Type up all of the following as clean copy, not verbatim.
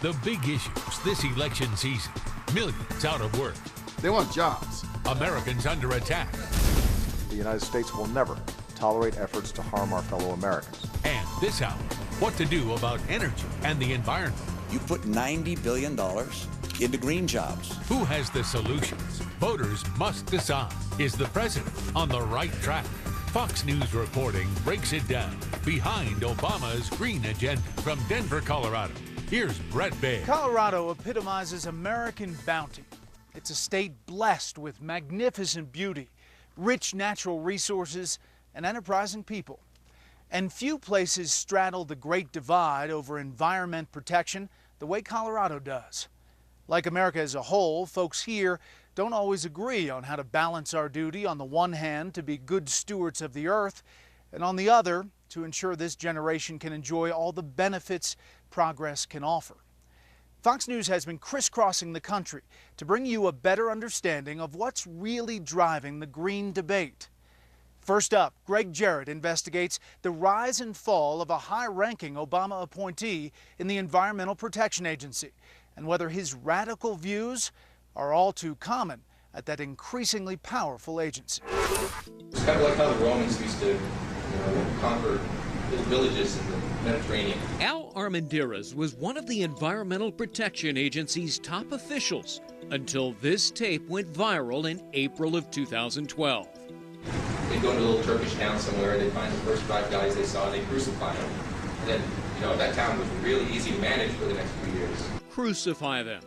The big issues this election season. Millions out of work. They want jobs. Americans under attack. The United States will never tolerate efforts to harm our fellow Americans. And this hour, what to do about energy and the environment. You put $90 billion into green jobs. Who has the solutions? Voters must decide. Is the president on the right track? Fox News reporting breaks it down. Behind Obama's green agenda. From Denver, Colorado, here's Brett Baer. Colorado epitomizes American bounty. It's a state blessed with magnificent beauty, rich natural resources, and enterprising people. And few places straddle the great divide over environment protection the way Colorado does. Like America as a whole, folks here don't always agree on how to balance our duty on the one hand to be good stewards of the earth, and on the other to ensure this generation can enjoy all the benefits progress can offer. Fox News has been crisscrossing the country to bring you a better understanding of what's really driving the green debate. First up, Greg Jarrett investigates the rise and fall of a high-ranking Obama appointee in the Environmental Protection Agency and whether his radical views are all too common at that increasingly powerful agency. It's kind of like how the Romans used to conquer little villages in the Mediterranean. Al Armendariz was one of the Environmental Protection Agency's top officials until this tape went viral in April of 2012. They'd go to a little Turkish town somewhere, they'd find the first 5 guys they saw, they'd crucify them. And then, that town was really easy to manage for the next few years. Crucify them.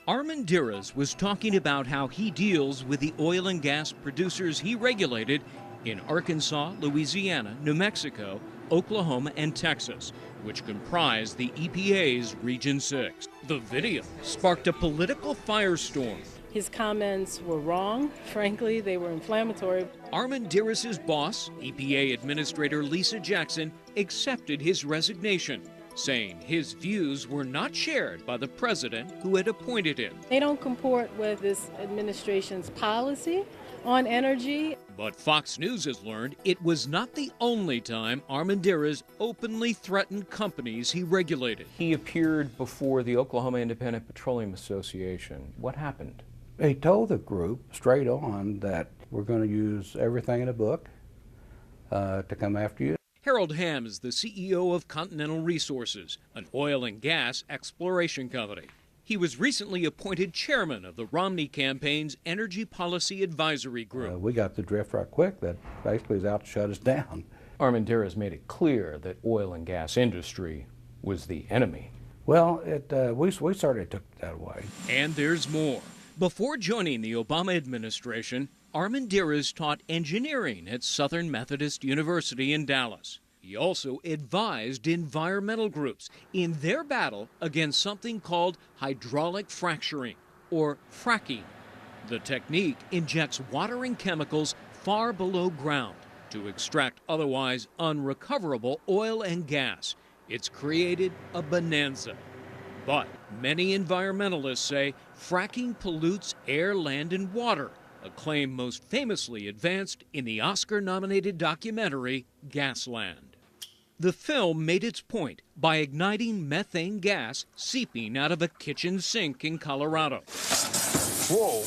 Armendariz was talking about how he deals with the oil and gas producers he regulated in Arkansas, Louisiana, New Mexico, Oklahoma, and Texas, which comprise the EPA's Region 6. The video sparked a political firestorm. His comments were wrong. Frankly, they were inflammatory. Armendariz's boss, EPA Administrator Lisa Jackson, accepted his resignation, saying his views were not shared by the president who had appointed him. They don't comport with this administration's policy on energy. But Fox News has learned it was not the only time Armendariz openly threatened companies he regulated. He appeared before the Oklahoma Independent Petroleum Association. What happened? He told the group straight on that we're going to use everything in the book to come after you. Harold Hamm is the CEO of Continental Resources, an oil and gas exploration company. He was recently appointed chairman of the Romney campaign's Energy Policy Advisory Group. We got the drift right quick that basically is out to shut us down. Armendariz made it clear that oil and gas industry was the enemy. Well, we certainly took it that way. And there's more. Before joining the Obama administration, Armendariz taught engineering at Southern Methodist University in Dallas. He also advised environmental groups in their battle against something called hydraulic fracturing, or fracking. The technique injects water and chemicals far below ground to extract otherwise unrecoverable oil and gas. It's created a bonanza. But many environmentalists say fracking pollutes air, land, and water, a claim most famously advanced in the Oscar-nominated documentary Gasland. The film made its point by igniting methane gas seeping out of a kitchen sink in Colorado. Whoa.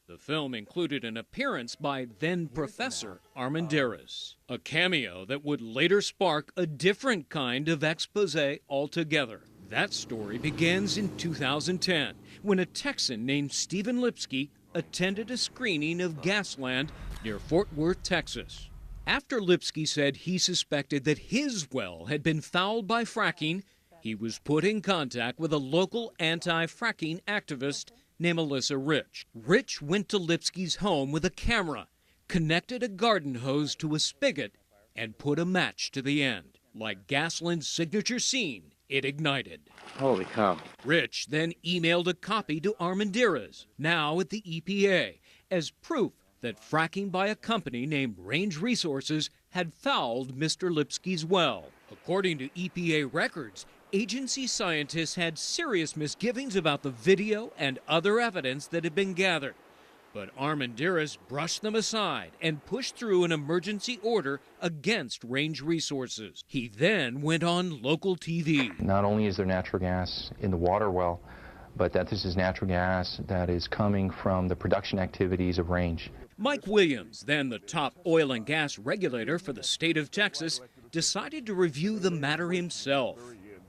The film included an appearance by then-Professor Armendariz, a cameo that would later spark a different kind of expose altogether. That story begins in 2010, when a Texan named Stephen Lipsky attended a screening of Gasland near Fort Worth, Texas. After Lipsky said he suspected that his well had been fouled by fracking, he was put in contact with a local anti-fracking activist named Melissa Rich. Rich went to Lipsky's home with a camera, connected a garden hose to a spigot, and put a match to the end. Like Gasland's signature scene, it ignited. Holy cow. Rich then emailed a copy to Armendariz, now at the EPA, as proof that fracking by a company named Range Resources had fouled Mr. Lipsky's well. According to EPA records, agency scientists had serious misgivings about the video and other evidence that had been gathered. But Armendariz brushed them aside and pushed through an emergency order against Range Resources. He then went on local TV. Not only is there natural gas in the water well, but that this is natural gas that is coming from the production activities of Range. Mike Williams, then the top oil and gas regulator for the state of Texas, decided to review the matter himself.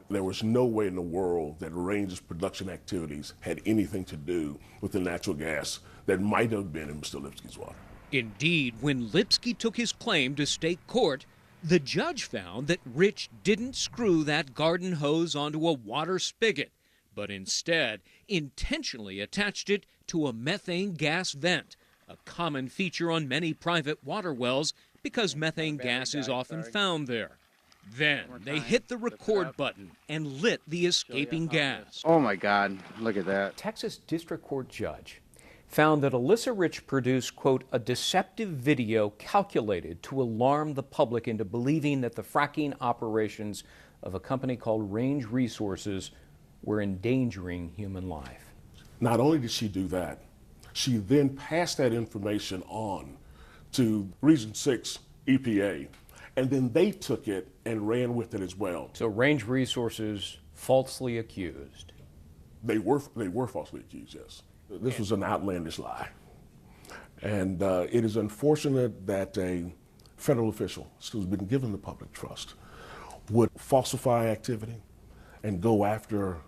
There was no way in the world that Range's production activities had anything to do with the natural gas that might have been in Mr. Lipsky's water. Indeed, when Lipsky took his claim to state court, the judge found that Rich didn't screw that garden hose onto a water spigot, but instead intentionally attached it to a methane gas vent, a common feature on many private water wells because methane gas is often found there. Then they hit the record button and lit the escaping gas. Oh my God, look at that. Texas District Court judge found that Alyssa Rich produced, quote, a deceptive video calculated to alarm the public into believing that the fracking operations of a company called Range Resources were endangering human life. Not only did she do that, she then passed that information on to Region 6 EPA, and then they took it and ran with it as well. So Range Resources falsely accused. They were falsely accused, yes. This was an outlandish lie. And it is unfortunate that a federal official who's been given the public trust would falsify activity and go after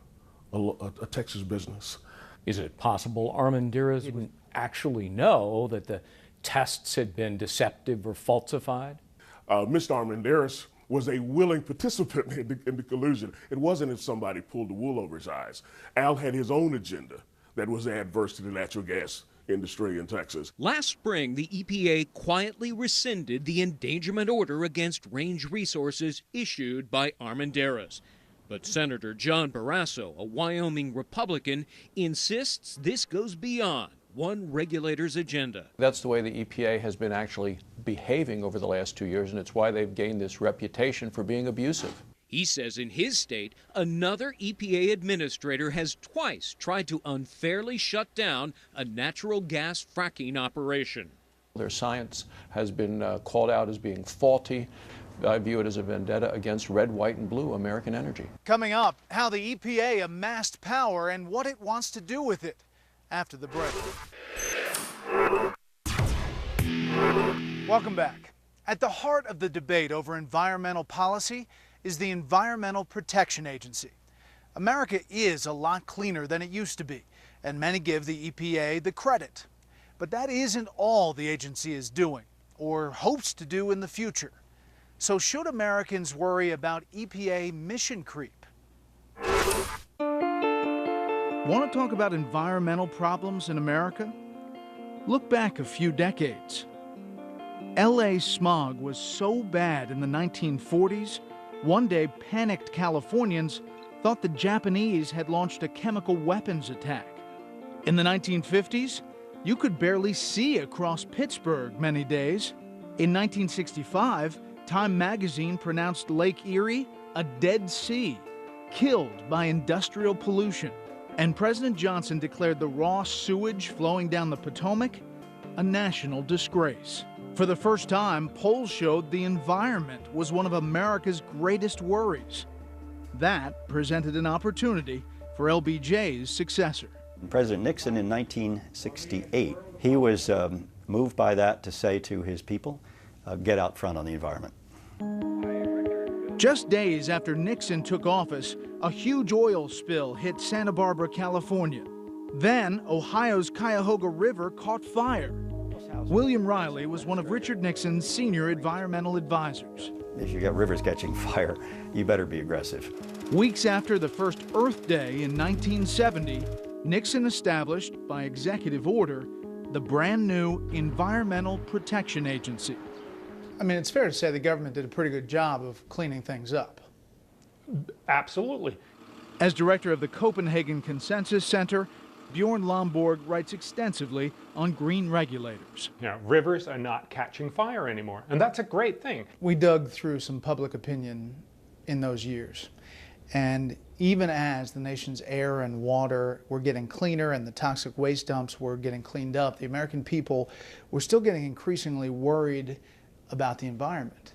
a Texas business. Is it possible Armendariz didn't actually know that the tests had been deceptive or falsified? Mr. Armendariz was a willing participant in the collusion. It wasn't as somebody pulled the wool over his eyes. Al had his own agenda that was adverse to the natural gas industry in Texas. Last spring, the EPA quietly rescinded the endangerment order against Range Resources issued by Armendariz. But Senator John Barrasso, a Wyoming Republican, insists this goes beyond one regulator's agenda. That's the way the EPA has been actually behaving over the last 2 years, and it's why they've gained this reputation for being abusive. He says in his state, another EPA administrator has twice tried to unfairly shut down a natural gas fracking operation. Their science has been called out as being faulty. I view it as a vendetta against red, white, and blue American energy. Coming up, how the EPA amassed power and what it wants to do with it after the break. Welcome back. At the heart of the debate over environmental policy is the Environmental Protection Agency. America is a lot cleaner than it used to be, and many give the EPA the credit. But that isn't all the agency is doing, or hopes to do in the future. So should Americans worry about EPA mission creep? Want to talk about environmental problems in America? Look back a few decades. LA smog was so bad in the 1940s, one day panicked Californians thought the Japanese had launched a chemical weapons attack. In the 1950s, you could barely see across Pittsburgh many days. In 1965, Time magazine pronounced Lake Erie a dead sea, killed by industrial pollution. And President Johnson declared the raw sewage flowing down the Potomac a national disgrace. For the first time, polls showed the environment was one of America's greatest worries. That presented an opportunity for LBJ's successor. President Nixon in 1968, he was moved by that to say to his people, get out front on the environment. Just days after Nixon took office, a huge oil spill hit Santa Barbara, California. Then, Ohio's Cuyahoga River caught fire. William Riley was one of Richard Nixon's senior environmental advisors. If you got rivers catching fire, you better be aggressive. Weeks after the first Earth Day in 1970, Nixon established, by executive order, the brand new Environmental Protection Agency. I mean, it's fair to say the government did a pretty good job of cleaning things up. Absolutely. As director of the Copenhagen Consensus Center, Bjorn Lomborg writes extensively on green regulators. Rivers are not catching fire anymore, and that's a great thing. We dug through some public opinion in those years, And even as the nation's air and water were getting cleaner and the toxic waste dumps were getting cleaned up, the American people were still getting increasingly worried about the environment.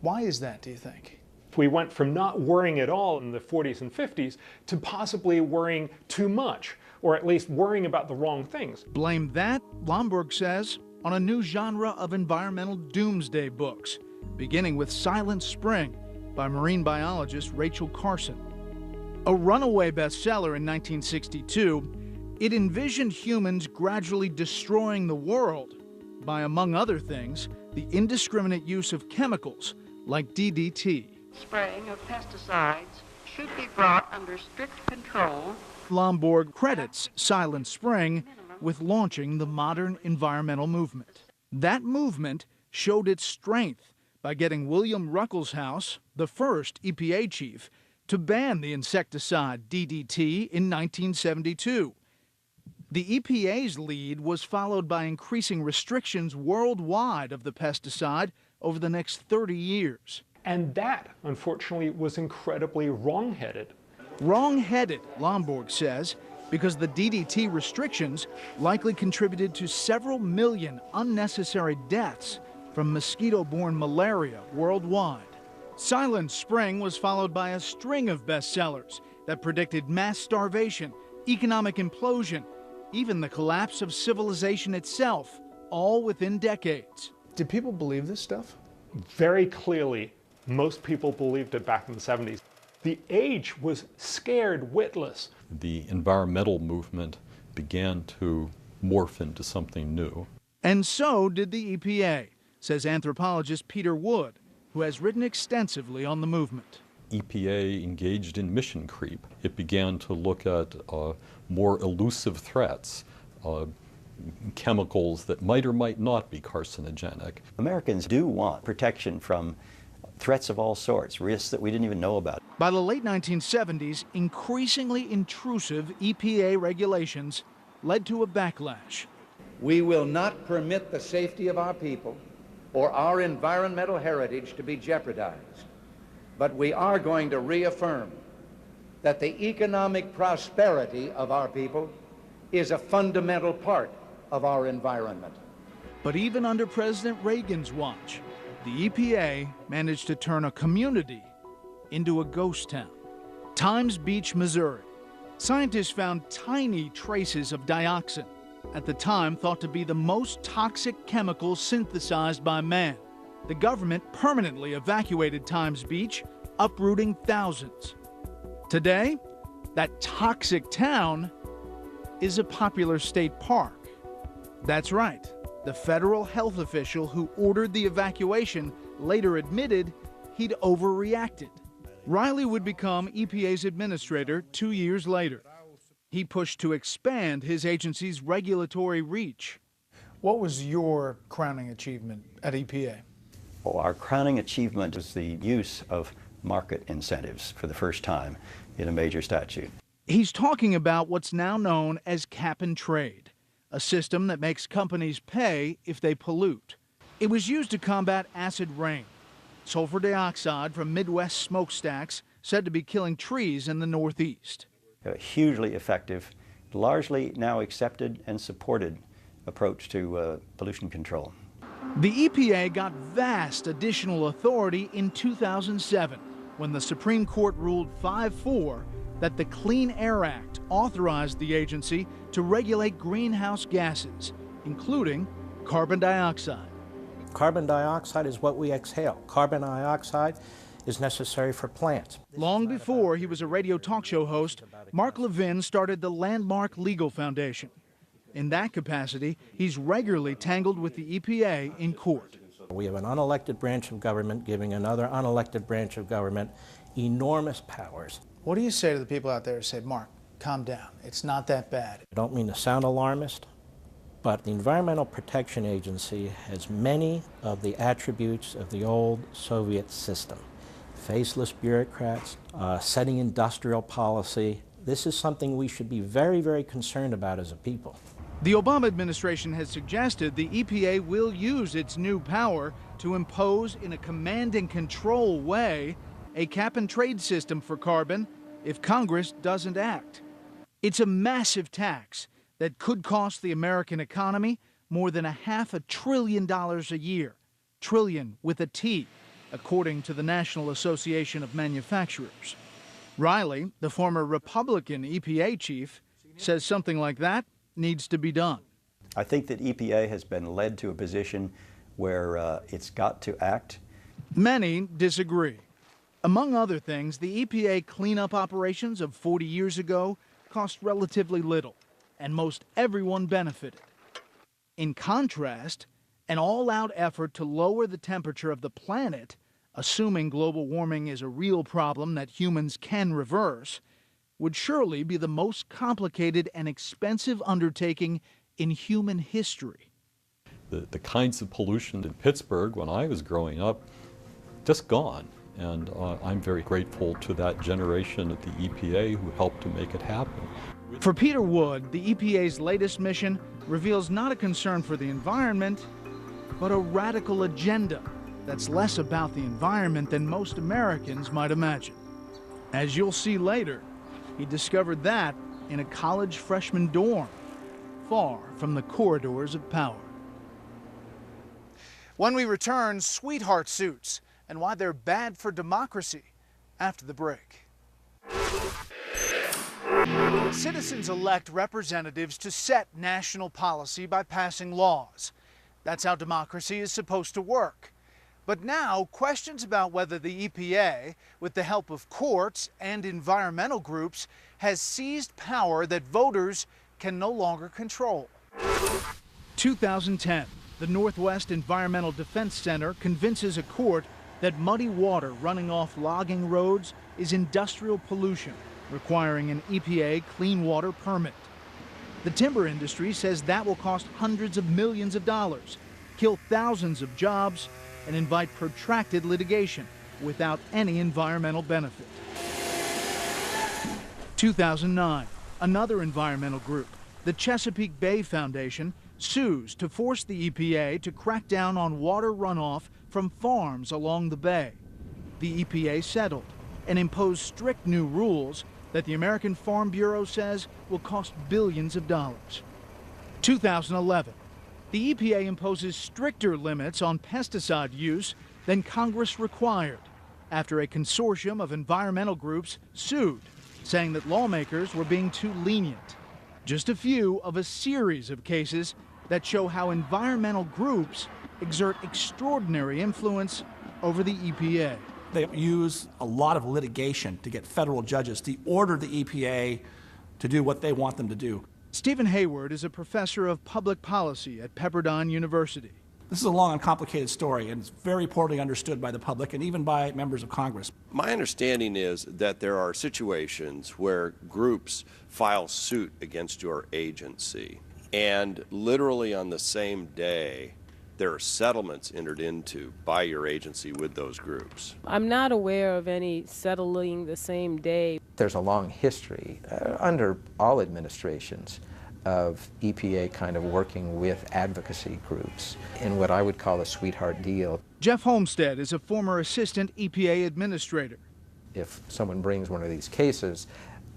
Why is that, do you think? We went from not worrying at all in the 40s and 50s to possibly worrying too much, or at least worrying about the wrong things. Blame that, Lomborg says, on a new genre of environmental doomsday books, beginning with Silent Spring by marine biologist Rachel Carson. A runaway bestseller in 1962, it envisioned humans gradually destroying the world by, among other things, the indiscriminate use of chemicals like DDT. Spraying of pesticides should be brought under strict control. Lomborg credits Silent Spring with launching the modern environmental movement. That movement showed its strength by getting William Ruckelshaus, the first EPA chief, to ban the insecticide DDT in 1972. The EPA's lead was followed by increasing restrictions worldwide of the pesticide over the next 30 years. And that, unfortunately, was incredibly wrong-headed. Wrong-headed, Lomborg says, because the DDT restrictions likely contributed to several million unnecessary deaths from mosquito-borne malaria worldwide. Silent Spring was followed by a string of bestsellers that predicted mass starvation, economic implosion, even the collapse of civilization itself, all within decades. Did people believe this stuff? Very clearly, most people believed it back in the 70s. The age was scared witless. The environmental movement began to morph into something new. And so did the EPA, says anthropologist Peter Wood, who has written extensively on the movement. EPA engaged in mission creep. It began to look at more elusive threats, chemicals that might or might not be carcinogenic. Americans do want protection from threats of all sorts, risks that we didn't even know about. By the late 1970s, increasingly intrusive EPA regulations led to a backlash. We will not permit the safety of our people or our environmental heritage to be jeopardized, but we are going to reaffirm that the economic prosperity of our people is a fundamental part of our environment. But even under President Reagan's watch, the EPA managed to turn a community into a ghost town. Times Beach, Missouri. Scientists found tiny traces of dioxin, at the time thought to be the most toxic chemical synthesized by man. The government permanently evacuated Times Beach, uprooting thousands. Today, that toxic town is a popular state park. That's right. The federal health official who ordered the evacuation later admitted he'd overreacted. Riley would become EPA's administrator 2 years later. He pushed to expand his agency's regulatory reach. What was your crowning achievement at EPA? Well, our crowning achievement was the use of market incentives for the first time in a major statute. He's talking about what's now known as cap and trade, a system that makes companies pay if they pollute. It was used to combat acid rain, sulfur dioxide from Midwest smokestacks said to be killing trees in the Northeast. A hugely effective, largely now accepted and supported approach to pollution control. The EPA got vast additional authority in 2007 when the Supreme Court ruled 5-4 that the Clean Air Act authorized the agency to regulate greenhouse gases, including carbon dioxide. Carbon dioxide is what we exhale. Carbon dioxide is necessary for plants. Long before he was a radio talk show host, Mark Levin started the Landmark Legal Foundation. In that capacity, he's regularly tangled with the EPA in court. We have an unelected branch of government giving another unelected branch of government enormous powers. What do you say to the people out there who say, Mark, calm down, it's not that bad? I don't mean to sound alarmist, but the Environmental Protection Agency has many of the attributes of the old Soviet system. Faceless bureaucrats, setting industrial policy. This is something we should be very, very concerned about as a people. The Obama administration has suggested the EPA will use its new power to impose in a command and control way a cap-and-trade system for carbon if Congress doesn't act. It's a massive tax that could cost the American economy more than $500 billion a year. Trillion with a T, according to the National Association of Manufacturers. Riley, the former Republican EPA chief, says something like that needs to be done. I think that EPA has been led to a position where it's got to act. Many disagree. Among other things, the EPA cleanup operations of 40 years ago cost relatively little, and most everyone benefited. In contrast, an all-out effort to lower the temperature of the planet, assuming global warming is a real problem that humans can reverse, would surely be the most complicated and expensive undertaking in human history. The kinds of pollution in Pittsburgh when I was growing up, just gone. And I'm very grateful to that generation at the EPA who helped to make it happen. For Peter Wood, the EPA's latest mission reveals not a concern for the environment, but a radical agenda that's less about the environment than most Americans might imagine. As you'll see later, he discovered that in a college freshman dorm, far from the corridors of power. When we return, sweetheart suits and why they're bad for democracy after the break. Citizens elect representatives to set national policy by passing laws. That's how democracy is supposed to work. But now, questions about whether the EPA, with the help of courts and environmental groups, has seized power that voters can no longer control. 2010, the Northwest Environmental Defense Center convinces a court that muddy water running off logging roads is industrial pollution, requiring an EPA clean water permit. The timber industry says that will cost hundreds of millions of dollars, kill thousands of jobs, and invite protracted litigation without any environmental benefit. 2009, another environmental group, the Chesapeake Bay Foundation, sues to force the EPA to crack down on water runoff from farms along the bay. The EPA settled and imposed strict new rules that the American Farm Bureau says will cost billions of dollars. 2011, the EPA imposes stricter limits on pesticide use than Congress required after a consortium of environmental groups sued, saying that lawmakers were being too lenient. Just a few of a series of cases that show how environmental groups exert extraordinary influence over the EPA. They use a lot of litigation to get federal judges to order the EPA to do what they want them to do. Stephen Hayward is a professor of public policy at Pepperdine University. This is a long and complicated story, and it's very poorly understood by the public and even by members of Congress. My understanding is that there are situations where groups file suit against your agency, and literally on the same day, there are settlements entered into by your agency with those groups. I'm not aware of any settling the same day. There's a long history under all administrations of EPA kind of working with advocacy groups in what I would call a sweetheart deal. Jeff Homestead is a former assistant EPA administrator. If someone brings one of these cases,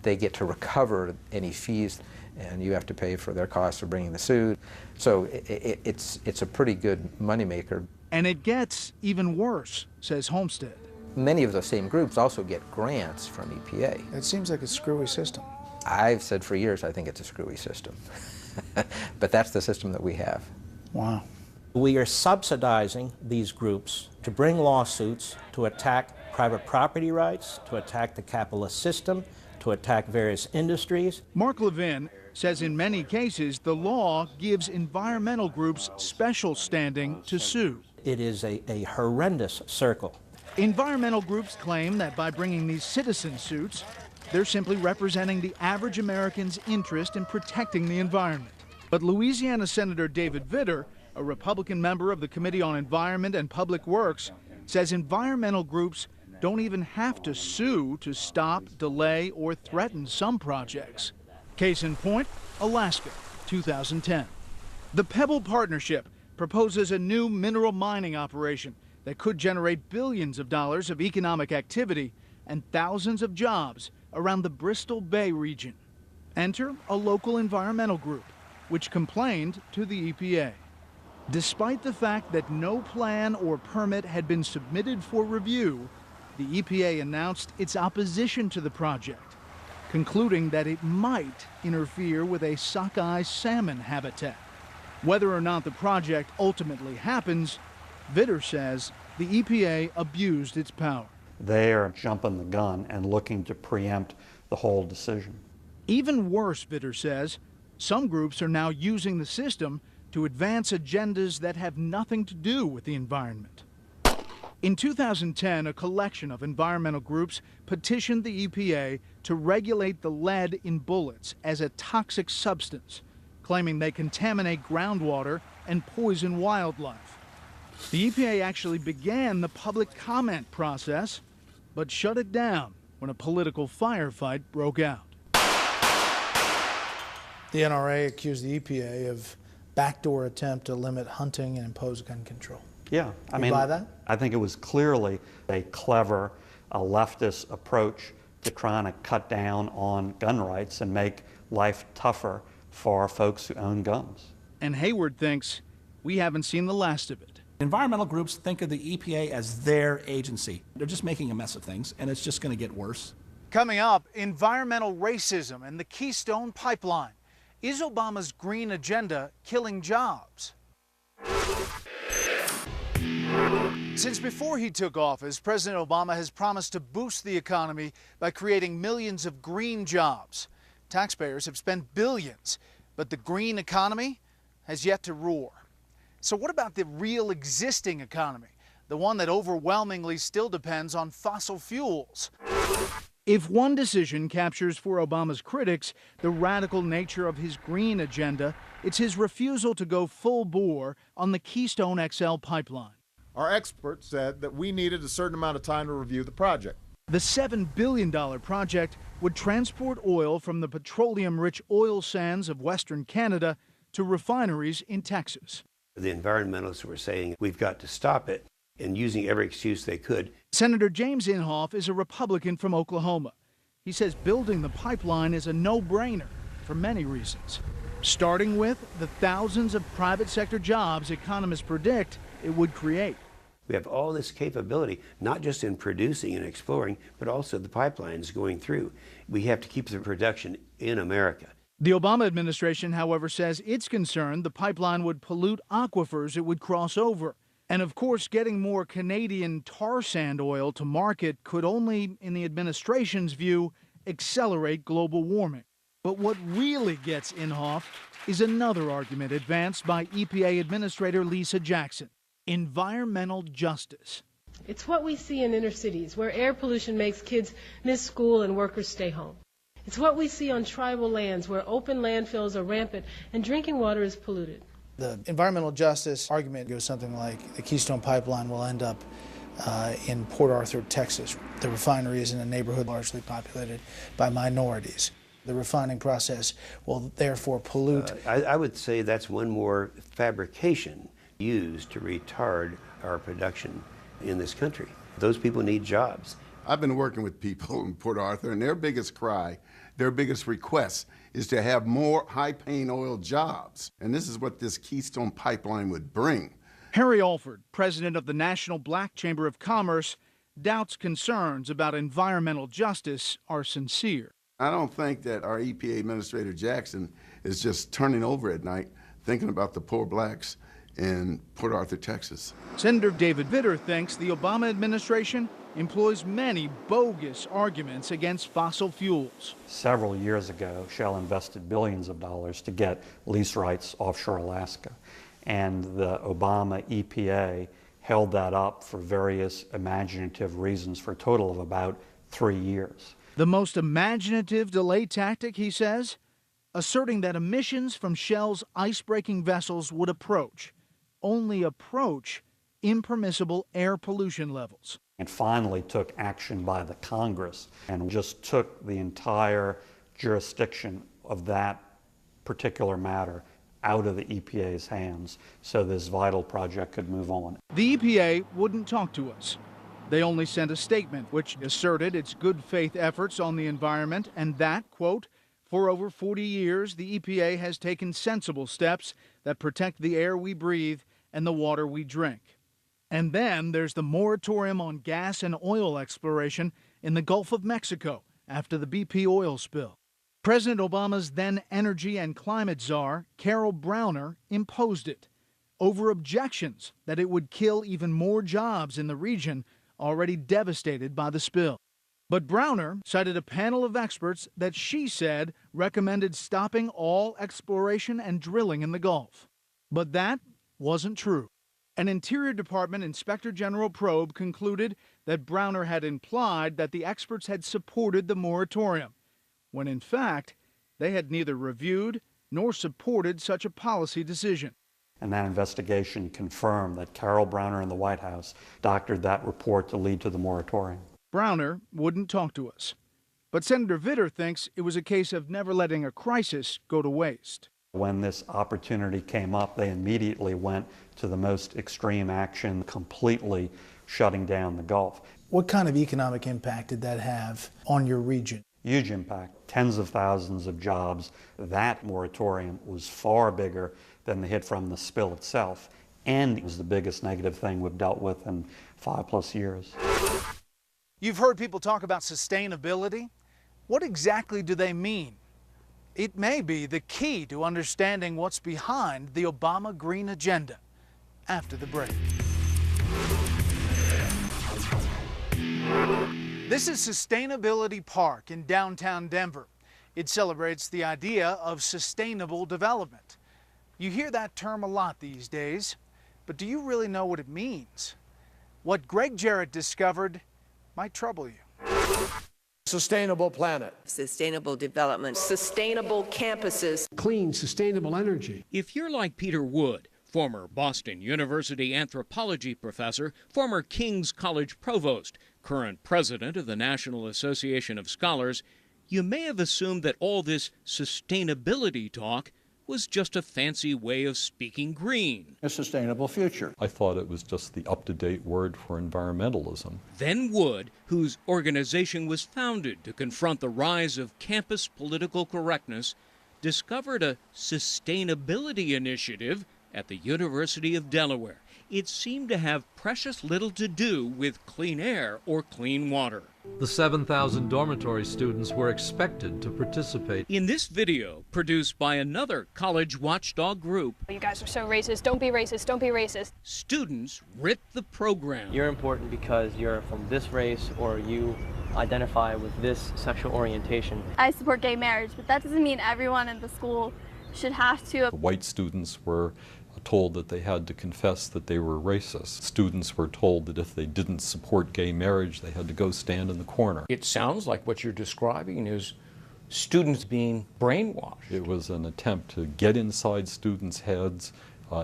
they get to recover any fees, and you have to pay for their costs for bringing the suit. So it's a pretty good moneymaker. And it gets even worse, says Homestead. Many of those same groups also get grants from EPA. It seems like a screwy system. I've said for years I think it's a screwy system. But that's the system that we have. Wow. We are subsidizing these groups to bring lawsuits to attack private property rights, to attack the capitalist system, to attack various industries. Mark Levin says in many cases the law gives environmental groups special standing to sue. It is a horrendous circle. Environmental groups claim that by bringing these citizen suits, they're simply representing the average American's interest in protecting the environment. But Louisiana Senator David Vitter, a Republican member of the Committee on Environment and Public Works, says environmental groups don't even have to sue to stop, delay, or threaten some projects. Case in point, Alaska, 2010. The Pebble Partnership proposes a new mineral mining operation that could generate billions of dollars of economic activity and thousands of jobs around the Bristol Bay region. Enter a local environmental group, which complained to the EPA. Despite the fact that no plan or permit had been submitted for review, the EPA announced its opposition to the project, concluding that it might interfere with a sockeye salmon habitat. Whether or not the project ultimately happens, Vitter says the EPA abused its power. They are jumping the gun and looking to preempt the whole decision. Even worse, Vitter says, some groups are now using the system to advance agendas that have nothing to do with the environment. In 2010, a collection of environmental groups petitioned the EPA to regulate the lead in bullets as a toxic substance, claiming they contaminate groundwater and poison wildlife. The EPA actually began the public comment process, but shut it down when a political firefight broke out. The NRA accused the EPA of backdoor attempt to limit hunting and impose gun control. Yeah, I mean, buy that? I think it was clearly a clever leftist approach to trying to cut down on gun rights and make life tougher for folks who own guns. And Hayward thinks we haven't seen the last of it. Environmental groups think of the EPA as their agency. They're just making a mess of things, and it's just going to get worse. Coming up, environmental racism and the Keystone Pipeline. Is Obama's green agenda killing jobs? Since before he took office, President Obama has promised to boost the economy by creating millions of green jobs. Taxpayers have spent billions, but the green economy has yet to roar. So what about the real existing economy, the one that overwhelmingly still depends on fossil fuels? If one decision captures for Obama's critics the radical nature of his green agenda, it's his refusal to go full bore on the Keystone XL pipeline. Our experts said that we needed a certain amount of time to review the project. The $7 billion project would transport oil from the petroleum-rich oil sands of Western Canada to refineries in Texas. The environmentalists were saying we've got to stop it and using every excuse they could. Senator James Inhofe is a Republican from Oklahoma. He says building the pipeline is a no-brainer for many reasons, starting with the thousands of private sector jobs economists predict it would create. We have all this capability, not just in producing and exploring, but also the pipelines going through. We have to keep the production in America. The Obama administration, however, says it's concerned the pipeline would pollute aquifers it would cross over. And of course, getting more Canadian tar sand oil to market could only, in the administration's view, accelerate global warming. But what really gets Inhofe is another argument advanced by EPA Administrator Lisa Jackson: environmental justice. It's what we see in inner cities, where air pollution makes kids miss school and workers stay home. It's what we see on tribal lands, where open landfills are rampant and drinking water is polluted. The environmental justice argument goes something like the Keystone Pipeline will end up in Port Arthur, Texas. The refinery is in a neighborhood largely populated by minorities. The refining process will therefore pollute. I would say that's one more fabrication used to retard our production in this country. Those people need jobs. I've been working with people in Port Arthur, and their biggest cry, their biggest request is to have more high-paying oil jobs. And this is what this Keystone Pipeline would bring. Harry Alford, president of the National Black Chamber of Commerce, doubts concerns about environmental justice are sincere. I don't think that our EPA Administrator Jackson is just turning over at night thinking about the poor blacks in Port Arthur, Texas. Senator David Vitter thinks the Obama administration employs many bogus arguments against fossil fuels. Several years ago, Shell invested billions of dollars to get lease rights offshore Alaska. And the Obama EPA held that up for various imaginative reasons for a total of about 3 years. The most imaginative delay tactic, he says, asserting that emissions from Shell's ice-breaking vessels would only approach impermissible air pollution levels. And finally took action by the Congress and just took the entire jurisdiction of that particular matter out of the EPA's hands so this vital project could move on. The EPA wouldn't talk to us. They only sent a statement which asserted its good faith efforts on the environment and that, quote, for over 40 years, the EPA has taken sensible steps that protect the air we breathe and the water we drink. And then there's the moratorium on gas and oil exploration in the Gulf of Mexico after the BP oil spill. President Obama's then energy and climate czar, Carol Browner, imposed it over objections that it would kill even more jobs in the region already devastated by the spill. But Browner cited a panel of experts that she said recommended stopping all exploration and drilling in the Gulf. But that wasn't true. An Interior Department Inspector General probe concluded that Browner had implied that the experts had supported the moratorium, when in fact they had neither reviewed nor supported such a policy decision. And that investigation confirmed that Carol Browner in the White House doctored that report to lead to the moratorium. Browner wouldn't talk to us. But Senator Vitter thinks it was a case of never letting a crisis go to waste. When this opportunity came up, they immediately went to the most extreme action, completely shutting down the Gulf. What kind of economic impact did that have on your region? Huge impact, tens of thousands of jobs. That moratorium was far bigger than the hit from the spill itself, and it was the biggest negative thing we've dealt with in 5+ years. You've heard people talk about sustainability. What exactly do they mean? It may be the key to understanding what's behind the Obama Green Agenda. After the break. This is Sustainability Park in downtown Denver. It celebrates the idea of sustainable development. You hear that term a lot these days, but do you really know what it means? What Greg Jarrett discovered might trouble you. Sustainable planet. Sustainable development. Sustainable campuses. Clean, sustainable energy. If you're like Peter Wood, former Boston University anthropology professor, former King's College provost, current president of the National Association of Scholars, you may have assumed that all this sustainability talk was just a fancy way of speaking green. A sustainable future. I thought it was just the up-to-date word for environmentalism. Then Wood, whose organization was founded to confront the rise of campus political correctness, discovered a sustainability initiative at the University of Delaware. It seemed to have precious little to do with clean air or clean water. The 7,000 dormitory students were expected to participate. In this video, produced by another college watchdog group, you guys are so racist, don't be racist, don't be racist. Students ripped the program. You're important because you're from this race or you identify with this sexual orientation. I support gay marriage, but that doesn't mean everyone in the school should have to. The white students were told that they had to confess that they were racist. Students were told that if they didn't support gay marriage, they had to go stand in the corner. It sounds like what you're describing is students being brainwashed. It was an attempt to get inside students' heads,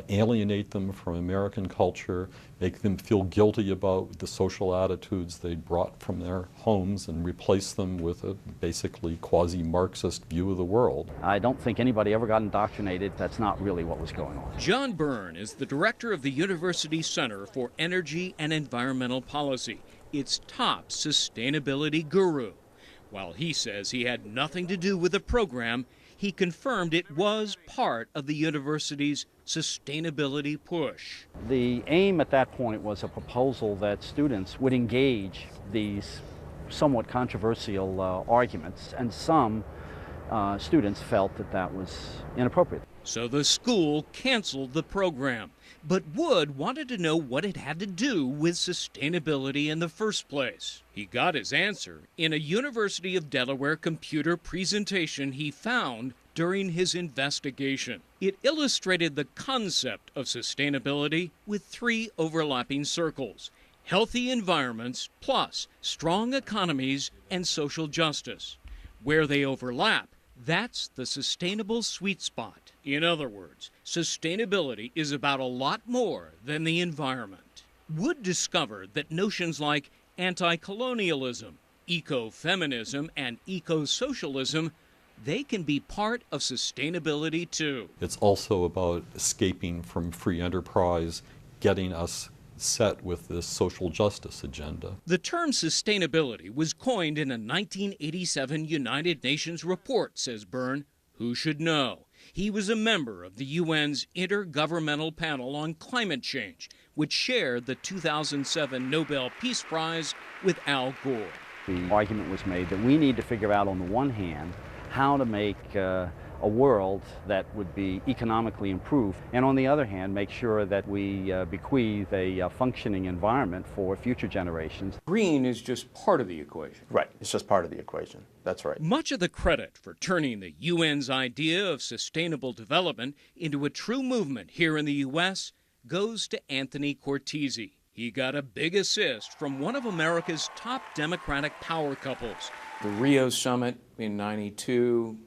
alienate them from American culture, make them feel guilty about the social attitudes they brought from their homes, and replace them with a basically quasi-Marxist view of the world. I don't think anybody ever got indoctrinated. That's not really what was going on. John Byrne is the director of the University Center for Energy and Environmental Policy, its top sustainability guru. While he says he had nothing to do with the program, he confirmed it was part of the university's sustainability push. The aim at that point was a proposal that students would engage these somewhat controversial arguments, and some students felt that that was inappropriate. So the school canceled the program. But Wood wanted to know what it had to do with sustainability in the first place. He got his answer in a University of Delaware computer presentation he found during his investigation. It illustrated the concept of sustainability with 3 overlapping circles: healthy environments plus strong economies and social justice. Where they overlap, that's the sustainable sweet spot. In other words, sustainability is about a lot more than the environment. Wood discovered that notions like anti-colonialism, ecofeminism, and eco-socialism, they can be part of sustainability too. It's also about escaping from free enterprise, getting us set with this social justice agenda. The term sustainability was coined in a 1987 United Nations report, says Byrne. Who should know? He was a member of the UN's Intergovernmental Panel on Climate Change, which shared the 2007 Nobel Peace Prize with Al Gore. The argument was made that we need to figure out, on the one hand, how to make a world that would be economically improved, and on the other hand, make sure that we bequeath a functioning environment for future generations. Green is just part of the equation. Right, it's just part of the equation. That's right. Much of the credit for turning the UN's idea of sustainable development into a true movement here in the U.S. goes to Anthony Cortese. He got a big assist from one of America's top Democratic power couples. The Rio Summit in '92,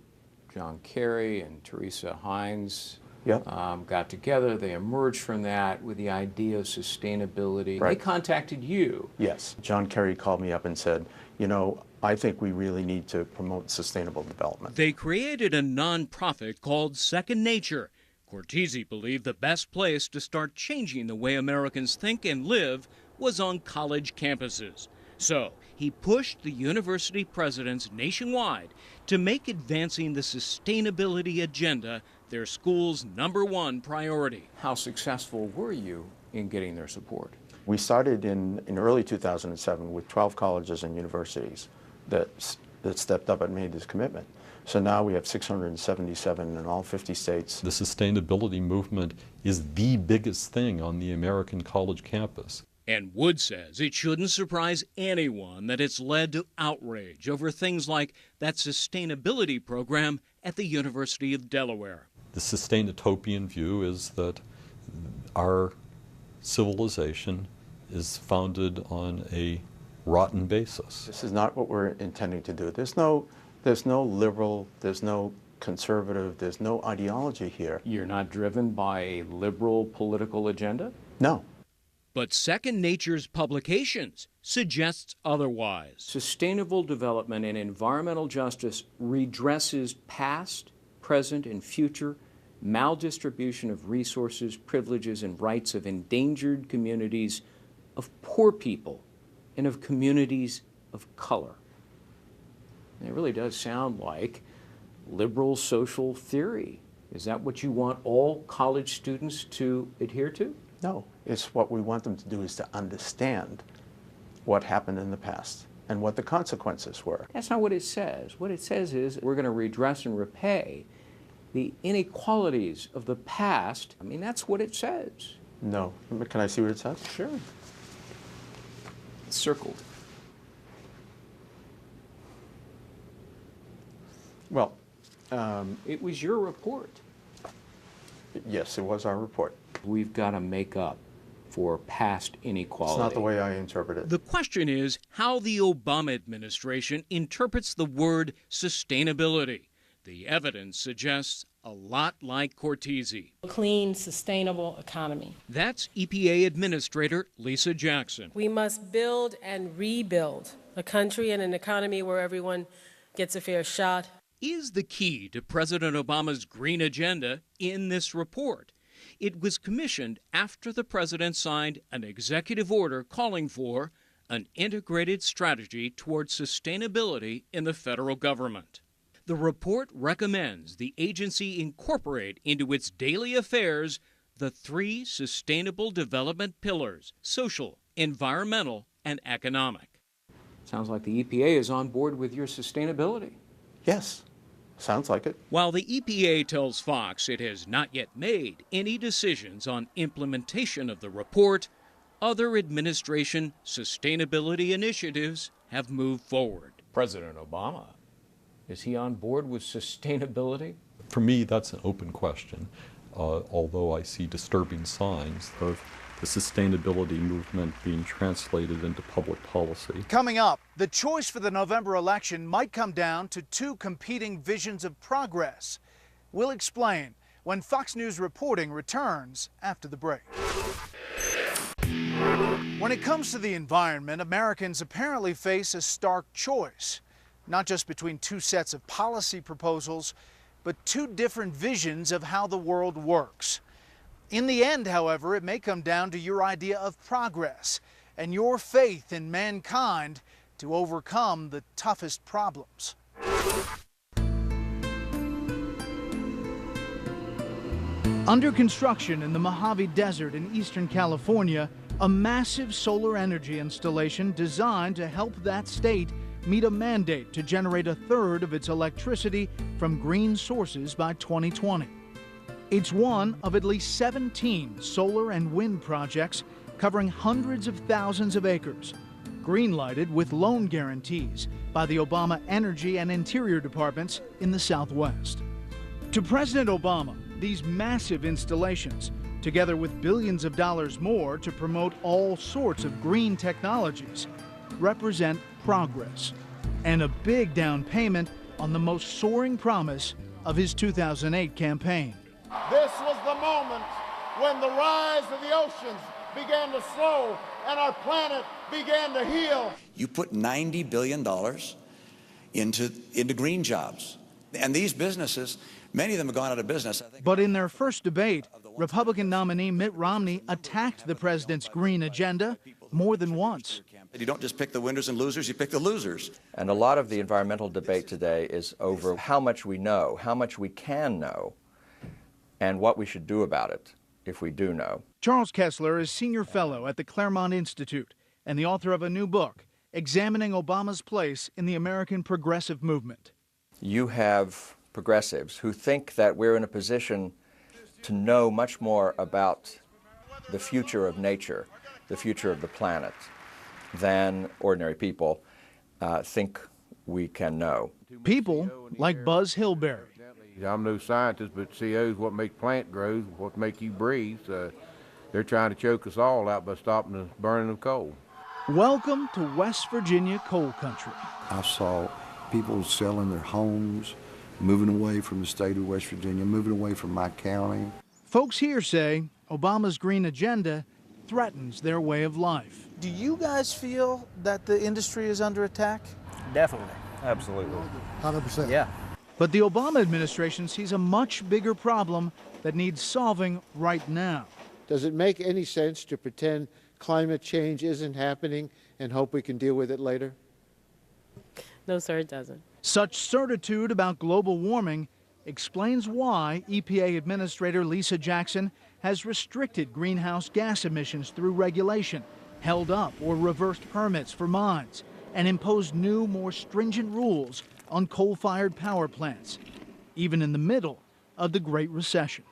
John Kerry and Teresa Heinz got together. They emerged from that with the idea of sustainability. Right. They contacted you. Yes. John Kerry called me up and said, you know, I think we really need to promote sustainable development. They created a nonprofit called Second Nature. Cortese believed the best place to start changing the way Americans think and live was on college campuses. So he pushed the university presidents nationwide to make advancing the sustainability agenda their school's #1 priority. How successful were you in getting their support? We started in early 2007 with 12 colleges and universities that stepped up and made this commitment. So now we have 677 in all 50 states. The sustainability movement is the biggest thing on the American college campus. And Wood says it shouldn't surprise anyone that it's led to outrage over things like that sustainability program at the University of Delaware. The sustainatopian view is that our civilization is founded on a rotten basis. This is not what we're intending to do. There's no liberal, there's no conservative, there's no ideology here. You're not driven by a liberal political agenda? No. But Second Nature's publications suggests otherwise. Sustainable development and environmental justice redresses past, present, and future maldistribution of resources, privileges, and rights of endangered communities, of poor people, and of communities of color. And it really does sound like liberal social theory. Is that what you want all college students to adhere to? No, it's what we want them to do is to understand what happened in the past and what the consequences were. That's not what it says. What it says is we're going to redress and repay the inequalities of the past. I mean, that's what it says. No. Can I see what it says? Sure. It's circled. Well, it was your report. Yes, it was our report. We've got to make up for past inequality. It's not the way I interpret it. The question is how the Obama administration interprets the word sustainability. The evidence suggests a lot like Cortese. Clean, sustainable economy. That's EPA Administrator Lisa Jackson. We must build and rebuild a country and an economy where everyone gets a fair shot. Is the key to President Obama's green agenda in this report. It was commissioned after the president signed an executive order calling for an integrated strategy towards sustainability in the federal government. The report recommends the agency incorporate into its daily affairs the 3 sustainable development pillars: social, environmental, and economic. Sounds like the EPA is on board with your sustainability. Yes. Sounds like it. While the EPA tells Fox it has not yet made any decisions on implementation of the report, other administration sustainability initiatives have moved forward. President Obama, is he on board with sustainability? For me, that's an open question, although I see disturbing signs of the sustainability movement being translated into public policy. Coming up, the choice for the November election might come down to 2 competing visions of progress. We'll explain when Fox News reporting returns after the break. When it comes to the environment, Americans apparently face a stark choice, not just between 2 sets of policy proposals, but 2 different visions of how the world works. In the end, however, it may come down to your idea of progress and your faith in mankind to overcome the toughest problems. Under construction in the Mojave Desert in eastern California, a massive solar energy installation designed to help that state meet a mandate to generate a third of its electricity from green sources by 2020. It's one of at least 17 solar and wind projects covering hundreds of thousands of acres, green-lighted with loan guarantees by the Obama Energy and Interior Departments in the Southwest. To President Obama, these massive installations, together with billions of dollars more to promote all sorts of green technologies, represent progress and a big down payment on the most soaring promise of his 2008 campaign. This was the moment when the rise of the oceans began to slow and our planet began to heal. You put $90 billion into green jobs. And these businesses, many of them have gone out of business. But in their first debate, Republican nominee Mitt Romney attacked the president's green agenda more than once. You don't just pick the winners and losers, you pick the losers. And a lot of the environmental debate today is over how much we know, how much we can know, and what we should do about it if we do know. Charles Kessler is senior fellow at the Claremont Institute and the author of a new book examining Obama's place in the American progressive movement. You have progressives who think that we're in a position to know much more about the future of nature, the future of the planet, than ordinary people think we can know. People like Buzz Hilberry. I'm no scientist, but CO is what makes plant grow, what make you breathe. They're trying to choke us all out by stopping the burning of coal. Welcome to West Virginia coal country. I saw people selling their homes, moving away from the state of West Virginia, moving away from my county. Folks here say Obama's green agenda threatens their way of life. Do you guys feel that the industry is under attack? Definitely. Absolutely. 100%. Yeah. But the Obama administration sees a much bigger problem that needs solving right now. Does it make any sense to pretend climate change isn't happening and hope we can deal with it later? No, sir, it doesn't. Such certitude about global warming explains why EPA Administrator Lisa Jackson has restricted greenhouse gas emissions through regulation, held up or reversed permits for mines, and imposed new, more stringent rules on coal-fired power plants, even in the middle of the Great Recession.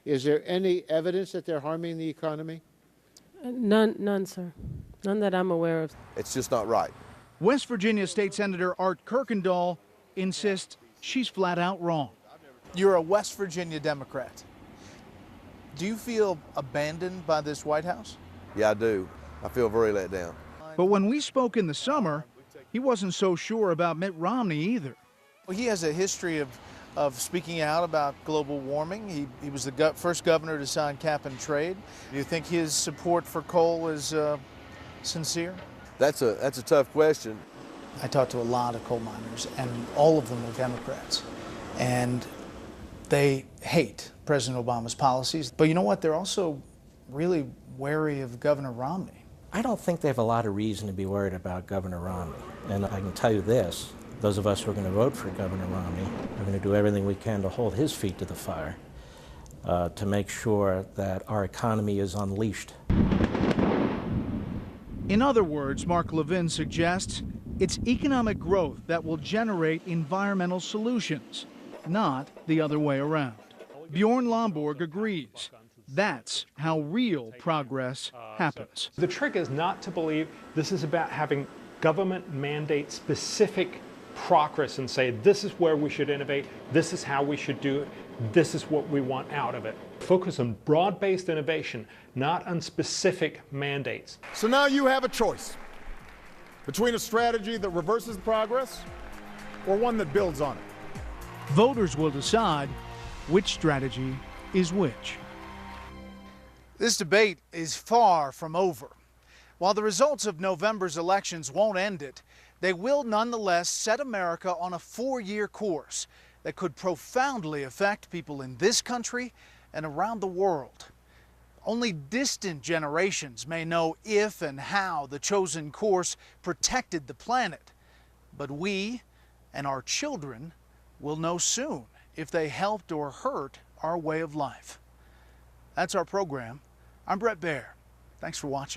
Is there any evidence that they're harming the economy? None, sir. None that I'm aware of. It's just not right. West Virginia State Senator Art Kirkendall insists she's flat out wrong. You're a West Virginia Democrat. Do you feel abandoned by this White House? Yeah, I do. I feel very let down. But when we spoke in the summer, he wasn't so sure about Mitt Romney either. Well, he has a history of speaking out about global warming. He was the first governor to sign cap and trade. Do you think his support for coal is sincere? That's a tough question. I talked to a lot of coal miners, and all of them are Democrats. And they hate President Obama's policies. But you know what? They're also really wary of Governor Romney. I don't think they have a lot of reason to be worried about Governor Romney. And I can tell you this, those of us who are going to vote for Governor Romney are going to do everything we can to hold his feet to the fire, to make sure that our economy is unleashed. In other words, Mark Levin suggests, it's economic growth that will generate environmental solutions, not the other way around. Bjorn Lomborg agrees. That's how real progress happens. The trick is not to believe this is about having government mandate specific progress and say this is where we should innovate, this is how we should do it, this is what we want out of it. Focus on broad-based innovation, not on specific mandates. So now you have a choice between a strategy that reverses progress or one that builds on it. Voters will decide which strategy is which. This debate is far from over. While the results of November's elections won't end it, they will nonetheless set America on a 4-year course that could profoundly affect people in this country and around the world. Only distant generations may know if and how the chosen course protected the planet. But we and our children will know soon if they helped or hurt our way of life. That's our program. I'm Brett Baer. Thanks for watching.